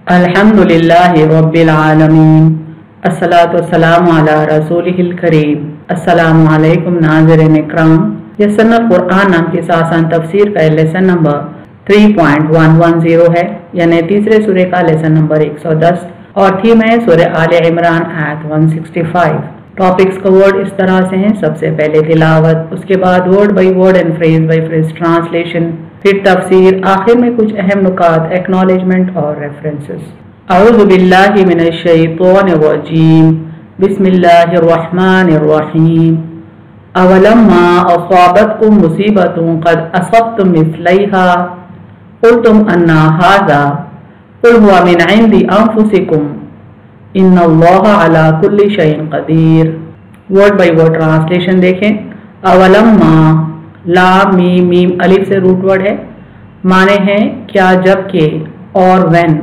अल्हम्दुलिल्लाहि रब्बिल आलमीन अस्सलातु वस्सलामु अला रसूलिहिल करीम। अस्सलामु अलैकुम नाज़रीन इकराम। यस्सनुल कुरान नाम की आसान तफसीर का लेसन नंबर 3.110 है, यानी तीसरे सूरे का लेसन नंबर 110 और थीम है सूरह आले इमरान आयत 165। टॉपिक्स का वर्ड इस तरह से हैं: सबसे पहले तिलावत, उसके बाद word by word and phrase by phrase translation, फिर तफसीर, आखिर में कुछ अहम नुकात, एक्नॉलेजमेंट और रेफरेंसेस। अऊज़ु बिल्लाहि मिनश शैतानिर रजीम, बिस्मिल्लाहिर रहमानिर रहीम। अवलम्मा असाबतकुम मुसीबतुन क़द असबतुम मिस्लैहा क़ुल्तुम अन्ना हाज़ा क़ुल हुवा मिन इंदी अनफुसिकुम इन्नल्लाहा अला कुल्लि शैइन क़दीर। वर्ड बाई वर्ड ट्रांसलेशन देखें। अवलम्मा, लाम मीम मीम अलिफ से रूट वर्ड है, माने हैं क्या, जब के और व्हेन।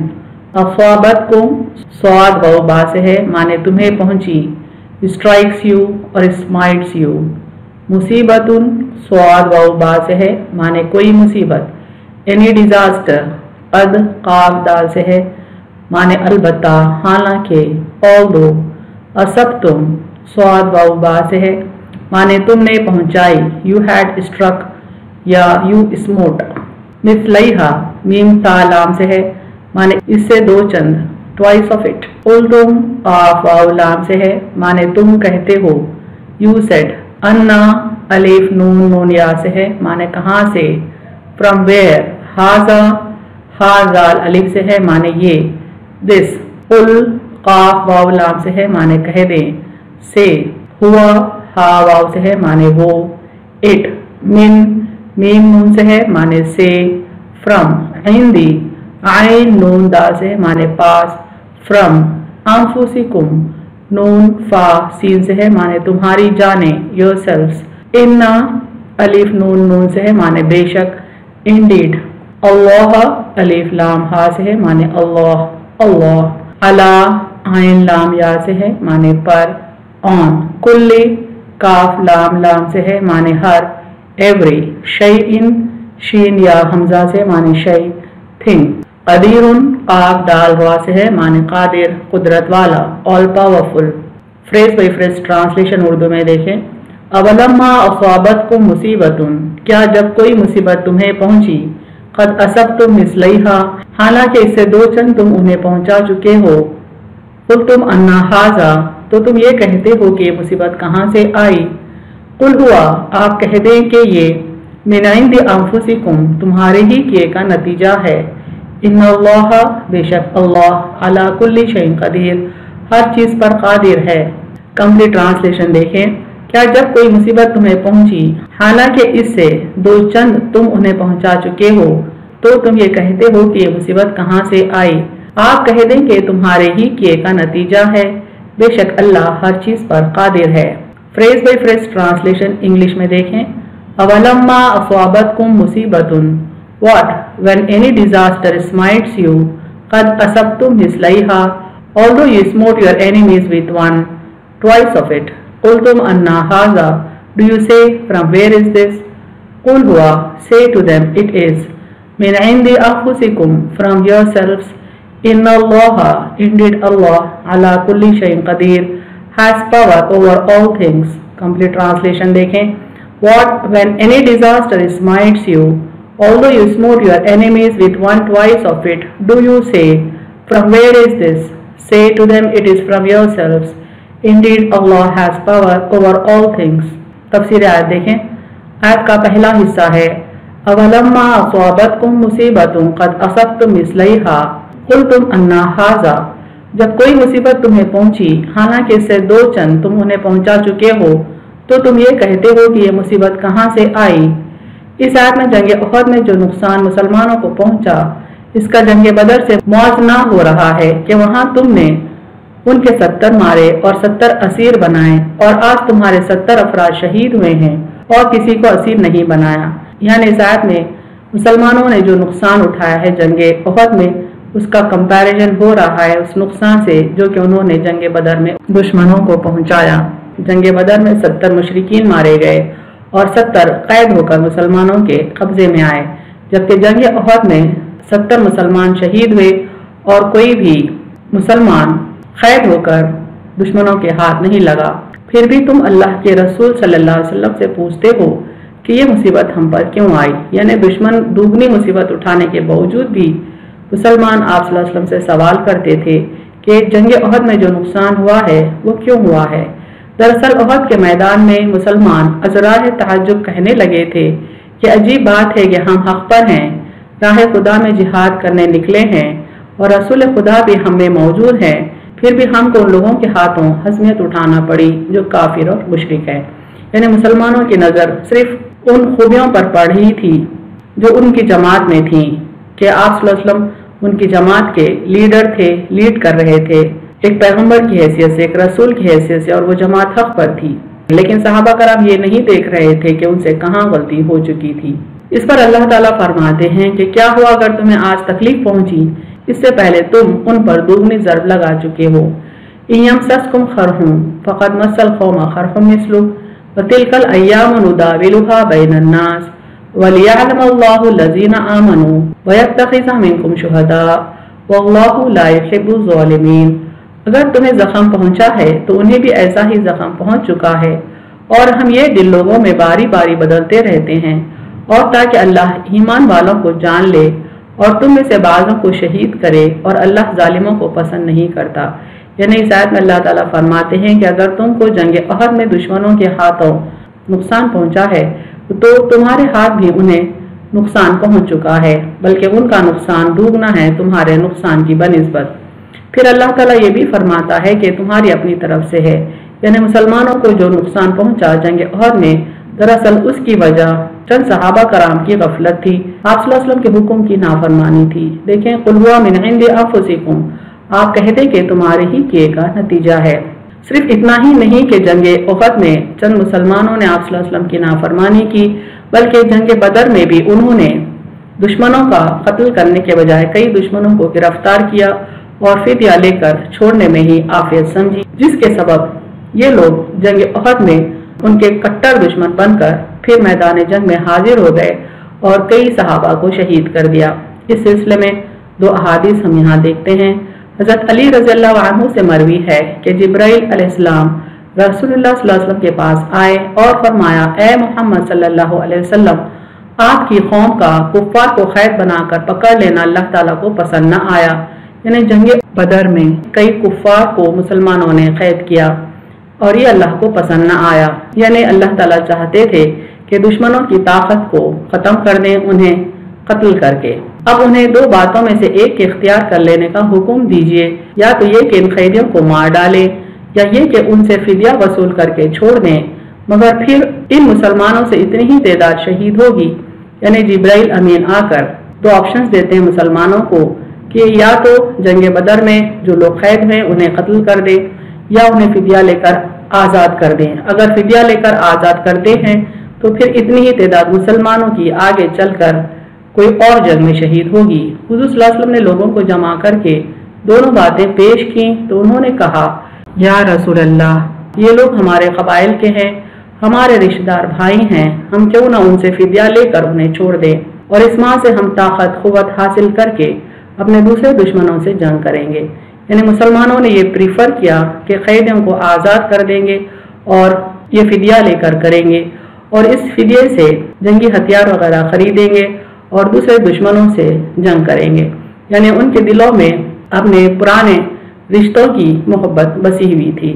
असाबतकुम स्वाद वाव बा से है, माने तुम्हें पहुंची, स्ट्राइक्स यू और स्माइट्स यू। मुसीबतुन स्वाद वाव बा से है, माने कोई मुसीबत। एनी डिजास्टर, कद काफ दाल से है, माने अलबत्ता, हालांकि, ऑल्दो। असबतुम स्वाद वाव बा से है, माने तुमने पहुंचाई, यू हैड स्ट्रक या यू स्मोट। मिस्लैहा मीम तालाम से है, माने इससे दो चंद, ट्वाइस ऑफ इट। क़ुल्तुम काफ वाव लाम से है, माने तुम कहते हो, यू सेड। अन्ना अलिफ नून नून या से है, माने कहाँ से, फ्रॉम वेयर। हाजा हाजाल अलिफ से है, माने ये, दिस। कुल काफ वाव लाम से है, माने कह दें, से। हुआ हा वाव से है, माने वो, इट। मिन मीम नून से है, माने से, फ्रॉम। हिंदी आइन नून दाल से है, माने पास, फ्रॉम। अनफुसिकुम नून फा सीन से है, माने तुम्हारी जाने, योरसेल्व्स। इन्ना अलिफ नून नून से है, माने बेशक, इंडीड। अल्लाह अलिफ लाम हा से है, माने अल्लाह अल्लाह। अला आइन लाम या से है, माने पर, ऑन। कुल्ली काफ लाम लाम से है, माने हर, एवरी। शैइन शीन या हमजा से, माने शै, थिंग। कदीरुन काफ दाल रा से है, माने कादिर, कुदरत वाला, all powerful. Phrase by phrase translation Urdu में देखें। अवलम्मा असाबतकुम मुसीबतुन, क्या जब कोई मुसीबत तुम्हें पहुंची, क़द असबतुम मिस्लैहा, हालांकि इससे दो चंद तुम उन्हें पहुंचा चुके हो। क़ुल्तुम अन्ना हाज़ा, तो तुम ये कहते हो कि ये मुसीबत कहाँ से आई। कुल हुआ, आप कह दें कि ये, मिन इंदी अनफुसिकुम, तुम्हारे ही किए का नतीजा है। इन्नल्लाहा, बेशक अल्लाह, अला कुल्ली शैइन क़दीर, हर चीज़ पर कादिर है। कंप्लीट ट्रांसलेशन देखें। क्या जब कोई मुसीबत तुम्हें पहुंची, हालांकि इससे दो चंद तुम उन्हें पहुंचा चुके हो, तो तुम ये कहते हो कि ये मुसीबत कहाँ से आई। आप कह दें कि तुम्हारे ही किए का नतीजा है, बेशक अल्लाह हर चीज पर कादिर है। Phrase by phrase translation English में देखें। अवलम्मा असाबतकुम मुसीबतुन, what, when any disaster smites you, क़द असबतुम मिस्लैहा, although you smote your enemies with one, twice of it. क़ुल्तुम अन्ना हाज़ा, do you say, from where is this. क़ुल हुआ, say to them, it is. मिन इंदी अनफुसिकुम, फ्रॉम योरसेल्व्स। इन्नल्लाहा, indeed Allah, अला कुल्ली शैइन क़दीर, has power over all things। Complete translation देखें। What, when any disaster smites you, although you smote your enemies with one twice of it, do you say, from where is this? Say to them, it is from yourselves। Indeed Allah has power over all things। तफसीर आयत देखें। आयत का पहला हिस्सा है, अवलम्मा असाबतकुम मुसीबतुन क़द असबतुम मिस्लैहा क़ुल्तुम अन्ना हाज़ा, जब कोई मुसीबत तुम्हें पहुंची, हालांकि इससे दो चंद तुम उन्हें पहुंचा चुके हो, तो तुम ये कहते हो कि ये मुसीबत कहाँ से आई। इस आयत में जंग उहद में जो नुकसान मुसलमानों को पहुंचा, इसका जंग बदर से मुआवजा हो रहा है कि वहां तुमने उनके 70 मारे और 70 असीर बनाए, और आज तुम्हारे 70 अफराद शहीद हुए हैं और किसी को असीर नहीं बनाया। यानी इस आयत में मुसलमानों ने जो नुकसान उठाया है जंग उहद में, उसका कंपैरिजन हो रहा है उस नुकसान से जो कि उन्होंने जंग बदर में दुश्मनों को पहुंचाया। जंग बदर में 70 मुशरिकीन मारे गए और 70 कैद होकर मुसलमानों के कब्जे में आए, जबकि जंग उहद में 70 मुसलमान शहीद हुए और कोई भी मुसलमान कैद होकर दुश्मनों के हाथ नहीं लगा, फिर भी तुम अल्लाह के रसूल सल्लल्लाहु अलैहि वसल्लम से पूछते हो कि ये मुसीबत हम पर क्यों आई। यानी दुश्मन दुगनी मुसीबत उठाने के बावजूद भी मुसलमान आप सल्लल्लाहु अलैहि वसल्लम से सवाल करते थे कि जंग उहद में जो नुकसान हुआ है वो क्यों हुआ है। दरअसल उहद के मैदान में मुसलमान अज़राह तहज्जुब कहने लगे थे कि अजीब बात है कि हम हक़ पर हैं, राह खुदा में जिहाद करने निकले हैं और रसूल खुदा भी हम में मौजूद हैं, फिर भी हमको उन लोगों के हाथों हज़मियत उठाना पड़ी जो काफिर और मुशरिक है। यानी मुसलमानों की नज़र सिर्फ उन खूबियों पर पड़ रही थी जो उनकी जमात में थी कि आप सल्लल्लाहु अलैहि वसल्लम उनकी जमात के लीडर थे, लीड कर रहे थे एक पैगंबर की हैसियत से, एक रसूल की हैसियत से, और वो जमात हक़ पर थी। लेकिन सहाबा कराम ये नहीं देख रहे थे कि उनसे कहाँ गलती हो चुकी थी। इस पर अल्लाह ताला फरमाते हैं कि क्या हुआ अगर तुम्हें आज तकलीफ पहुंची, इससे पहले तुम उन पर दुगनी ज़र्ब लगा चुके हो। इयमसस्कुम खरहुम फक़द मस्सल कौम खरहुम मिस्लुहु व तिलकल अय्यामु नुदाविलुहा बैनन्नास वलियअलमल्लाहु लज़ीना आमनू व यत्तखिज़ मिनकुम शुहदा वल्लाहु ला युहिब्बुज़ ज़ालिमीन। अगर तुम्हें जख्म पहुंचा है तो उन्हें भी ऐसा ही जख्म पहुंच चुका है, और हम ये दिल लोगों में बारी बारी बदलते रहते हैं, और ताकि अल्लाह ईमान वालों को जान ले और तुम में से बाज़ों को शहीद करे, और अल्लाह जालिमों को पसंद नहीं करता। यानी इस आयत में अल्लाह ताला फरमाते हैं कि अगर तुमको जंग उहद में दुश्मनों के हाथों नुकसान पहुंचा है तो तुम्हारे हाथ भी उन्हें नुकसान पहुंच चुका है, बल्कि उनका नुकसान दुगना है तुम्हारे नुकसान की बनिस्बत। फिर अल्लाह ताला ये भी फरमाता है कि तुम्हारी अपनी तरफ से है। यानी मुसलमानों को जो नुकसान पहुंचा जंग उहद में, दरअसल उसकी वजह चंद सहाबा कराम की गफलत थी, आप सल्लल्लाहु अलैहि वसल्लम के हुक्म की नाफरमानी थी। देखें, कुल हुआ मिन इंदि अनफुसिकुम, आप कहते कि तुम्हारे ही किए का नतीजा है। सिर्फ इतना ही नहीं कि जंग उहद में चंद मुसलमानों ने आप सल्लल्लाहु अलैहि वसल्लम की नाफरमानी की, बल्कि जंग बदर में भी उन्होंने दुश्मनों का कत्ल करने के बजाय कई दुश्मनों को गिरफ्तार किया और फिदिया लेकर छोड़ने में ही आफियत समझी, जिसके सबब ये लोग जंग उहद में उनके कट्टर दुश्मन बनकर फिर मैदान जंग में हाजिर हो गए और कई सहाबा को शहीद कर दिया। इस सिलसिले में दो अहादीस हम यहाँ देखते हैं। हज़रत अली रज़ियल्लाहु अन्हु से मरवी है कि जिब्राइल अलैहिस्सलाम रसूलुल्लाह सल्लल्लाहु अलैहि वसल्लम के पास आए और फरमाया, ए मोहम्मद सल्लल्लाहु अलैहि वसल्लम, आपकी कौम का कुफ्फार को कैद बनाकर पकड़ लेना अल्लाह ताला को पसंद न आया। यानी जंग बदर में कई कुफ्फार को मुसलमानों ने कैद किया और ये अल्लाह को पसंद न आया। यानी अल्लाह ताला चाहते थे कि दुश्मनों की ताकत को ख़त्म कर दें, उन्हें कत्ल करके। अब उन्हें दो बातों में से एक के इख्तियार कर लेने का हुक्म दीजिए, या तो ये कि इन कैदियों को मार डालें, या ये कि उनसे फिदिया वसूल करके छोड़ दें, मगर फिर इन मुसलमानों से इतनी ही तादाद शहीद होगी। यानी जिब्राइल अमीन आकर दो ऑप्शंस देते हैं मुसलमानों को कि या तो जंग बदर में जो लोग कैद हैं उन्हें कत्ल कर दें, या उन्हें फिदिया लेकर आज़ाद कर दें। अगर फिदिया लेकर आज़ाद करते हैं तो फिर इतनी ही तादाद मुसलमानों की आगे चलकर कोई और जंग में शहीद होगी। हुज़ूर सल्लल्लाहु अलैहि वसल्लम ने लोगों को जमा करके दोनों बातें पेश की तो उन्होंने कहा, या रसूल अल्लाह, ये लोग हमारे कबाइल के हैं, हमारे रिश्तेदार भाई हैं, हम क्यों ना उनसे फिदिया लेकर उन्हें छोड़ दें, और इस माह से हम ताकत क़ुव्वत हासिल करके अपने दूसरे दुश्मनों से जंग करेंगे। यानी मुसलमानों ने ये प्रीफर किया कि कैदियों को आज़ाद कर देंगे और ये फिदिया लेकर करेंगे, और इस फिदिये से जंगी हथियार वगैरह खरीदेंगे और दूसरे दुश्मनों से जंग करेंगे। यानी उनके दिलों में अपने पुराने रिश्तों की मोहब्बत बसी हुई थी।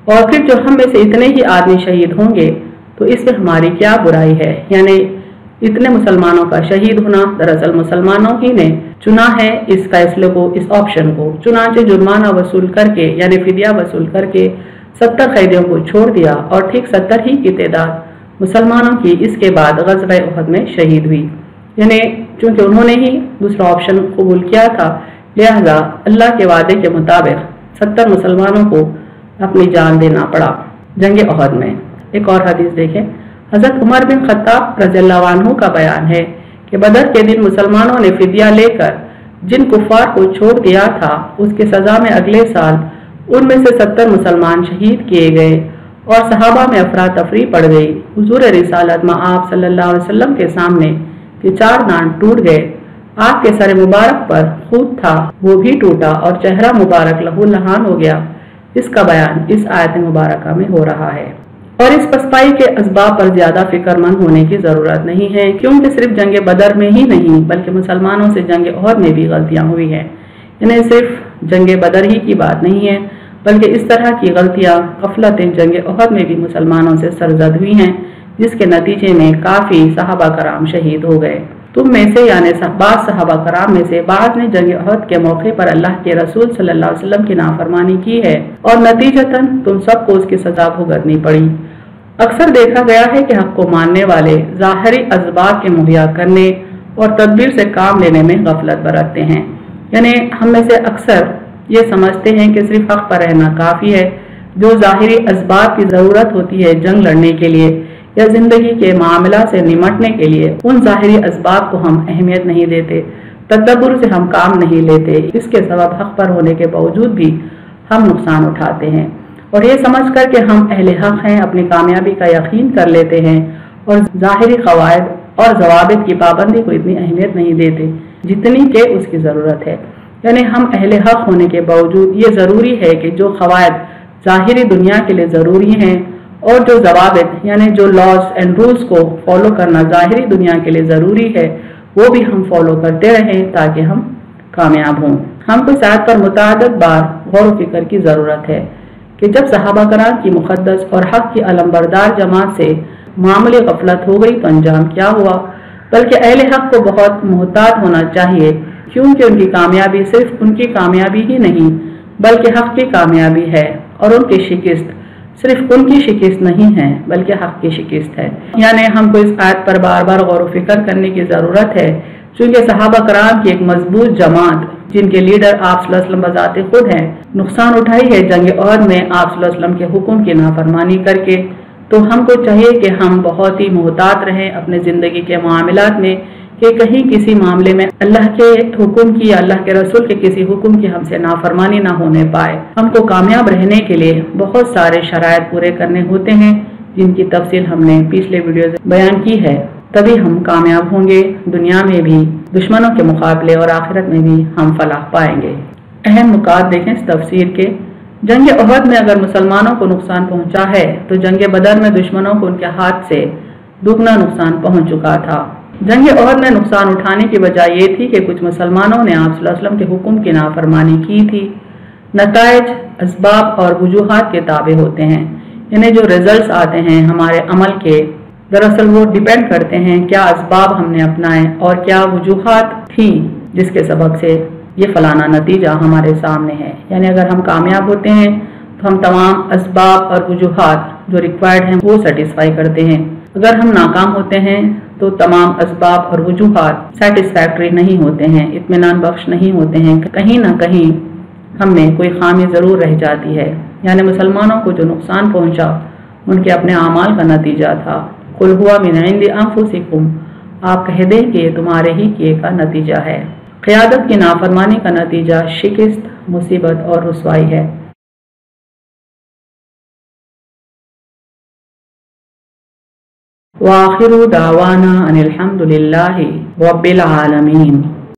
और फिर जो हम में से इतने ही आदमी शहीद होंगे तो इसमें हमारी क्या बुराई है। यानी इतने मुसलमानों का शहीद होना दरअसल मुसलमानों ही ने चुना है इस फैसले को, इस ऑप्शन को। चुनांचे जुर्माना वसूल करके यानी फिदिया वसूल करके 70 कैदियों को छोड़ दिया, और ठीक 70 ही की तादाद मुसलमानों की इसके बाद ग़ज़वा उहद में शहीद हुई। यानी चूंकि उन्होंने ही दूसरा ऑप्शन कबूल किया था, लिहाजा अल्लाह के वादे के मुताबिक 70 मुसलमानों को अपनी जान देना पड़ा जंग उहद में। एक और हदीस देखें, हज़रत उमर बिन खत्ताब रज़ियल्लाहु अन्हु का बयान है कि बदर के दिन मुसलमानों ने फिदिया लेकर जिन कुफ़ार को छोड़ दिया था उसकी सज़ा में अगले साल उनमें से 70 मुसलमान शहीद किए गए और सहाबा में अफरा तफरी पड़ गई। हुज़ूर रिसालत में आप सल्लल्लाहु अलैहि वसल्लम के सामने कि 4 दांत टूट गए آپ के सर मुबारक पर खून था वो भी टूटा और चेहरा मुबारक लहू लहान हो गया। इसका बयान इस आयत मुबारका में हो रहा है। और इस पसपाई के असबाब पर ज्यादा फिक्रमंद होने की जरूरत नहीं है, क्योंकि सिर्फ जंग बदर में ही नहीं बल्कि मुसलमानों से जंग ओहद में भी गलतियां हुई हैं। इन्हें सिर्फ जंग बदर ही की बात नहीं है, बल्कि इस तरह की गलतियां गफलतें जंग ओहद में भी मुसलमानों से सरजद हुई हैं, जिसके नतीजे में काफी सहाबा कराम शहीद हो गए। तुम में से यानी बाज़ सहाबा कराम में से बाज़ ने जंग ओहद के मौके पर अल्लाह के रसूल सल्लल्लाहु अलैहि वसल्लम की नाफरमानी की है और नतीजतन तुम सबको उसकी सजा भुगतनी पड़ी। अक्सर देखा गया है कि हक को मानने वाले ज़ाहिरी असबाब के मुहैया करने और तदबीर से काम लेने में गफलत बरतते हैं। यानी हम में से अक्सर ये समझते हैं कि सिर्फ हक पर रहना काफ़ी है। जो ज़ाहिरी असबाब की ज़रूरत होती है जंग लड़ने के लिए या जिंदगी के मामला से निमटने के लिए, उन ज़ाहिरी असबाब को हम अहमियत नहीं देते, तदब्बुर से हम काम नहीं लेते। इसके सबब हक पर होने के बावजूद भी हम नुकसान उठाते हैं और ये समझ कर के हम अहले हक हैं अपनी कामयाबी का यकीन कर लेते हैं और ज़ाहिरी क़वाइद और ज़वाबित की पाबंदी को इतनी अहमियत नहीं देते जितनी के उसकी ज़रूरत है। यानी हम अहले हक होने के बावजूद ये ज़रूरी है कि जो क़वाइद ज़ाहिरी दुनिया के लिए ज़रूरी हैं और जो ज़वाबित यानी जो लॉज एंड रूल्स को फॉलो करना ज़ाहिरी दुनिया के लिए ज़रूरी है वो भी हम फॉलो करते रहें ताकि हम कामयाब हों। हमको इस आयत पर मुतअद्दिद बार गौर व फिक्र की ज़रूरत है कि जब सहाबा कराम की मुक़द्दस और हक की अलमबरदार जमात से मामूली गफलत हो गई तो अंजाम क्या हुआ। बल्कि अहले हक को बहुत मुहतात होना चाहिए, क्योंकि उनकी कामयाबी सिर्फ उनकी कामयाबी ही नहीं बल्कि हक की कामयाबी है और उनकी शिकस्त सिर्फ उनकी शिकस्त नहीं है बल्कि हक की शिकस्त है। यानी हमको इस आयत पर बार बार गौर व फिक्र करने की ज़रूरत है, चूँकि सहाबा कराम की एक मजबूत जमात जिनके लीडर आप सल्लल्लाहु अलैहि वसल्लम बज़ाते खुद हैं नुकसान उठाई है जंग ओहद में आप सल्लल्लाहु अलैहि वसल्लम के हुक्म की नाफरमानी करके। तो हमको चाहिए कि हम बहुत ही मुहतात रहें अपने ज़िंदगी के मामलात में कि कहीं किसी मामले में अल्लाह के हुक्म की या अल्लाह के रसूल के किसी हुक्म की हमसे नाफरमानी ना होने पाए। हमको कामयाब रहने के लिए बहुत सारे शराइत पूरे करने होते हैं जिनकी तफसील हमने पिछले वीडियो में बयान की है। तभी हम कामयाब होंगे, दुनिया में भी दुश्मनों के मुकाबले और आखिरत में भी हम फलाह पाएंगे। अहम नुकात देखें इस तफसीर के। जंग ओहद में अगर मुसलमानों को नुकसान पहुंचा है तो जंग बदर में दुश्मनों को उनके हाथ से दुगना नुकसान पहुंच चुका था। जंग ओहद में नुकसान उठाने की वजह ये थी कि कुछ मुसलमानों ने आप सल्लल्लाहु अलैहि वसल्लम के हुक्म की नाफरमानी की थी। नताइज असबाब और वजूहात के ताबे होते हैं, इन्हें जो रिजल्ट्स आते हैं हमारे अमल के, दरअसल वो डिपेंड करते हैं क्या असबाब हमने अपनाए और क्या वजूहात थी जिसके सबब से ये फलाना नतीजा हमारे सामने है। यानी अगर हम कामयाब होते हैं तो हम तमाम असबाब और वजूहात जो रिक्वायर्ड हैं वो सेटिस्फाई करते हैं। अगर हम नाकाम होते हैं तो तमाम असबाब और वजूहात सेटिस्फैक्ट्री नहीं होते हैं, इत्मीनान बख्श नहीं होते हैं, कहीं ना कहीं हम में कोई खामी ज़रूर रह जाती है। यानी मुसलमानों को जो नुकसान पहुंचा उनके अपने आमाल का नतीजा था। कुल हुआ मिन इंदी अनफुसिकुम, आप कह दें कि ये तुम्हारे ही किए का नतीजा है। क़यादत की नाफरमानी का नतीजा शिकस्त, मुसीबत और रुसवाई है। वाखिरु दावाना अनिल हम्दुलिल्लाहि रब्बिल आलमीन।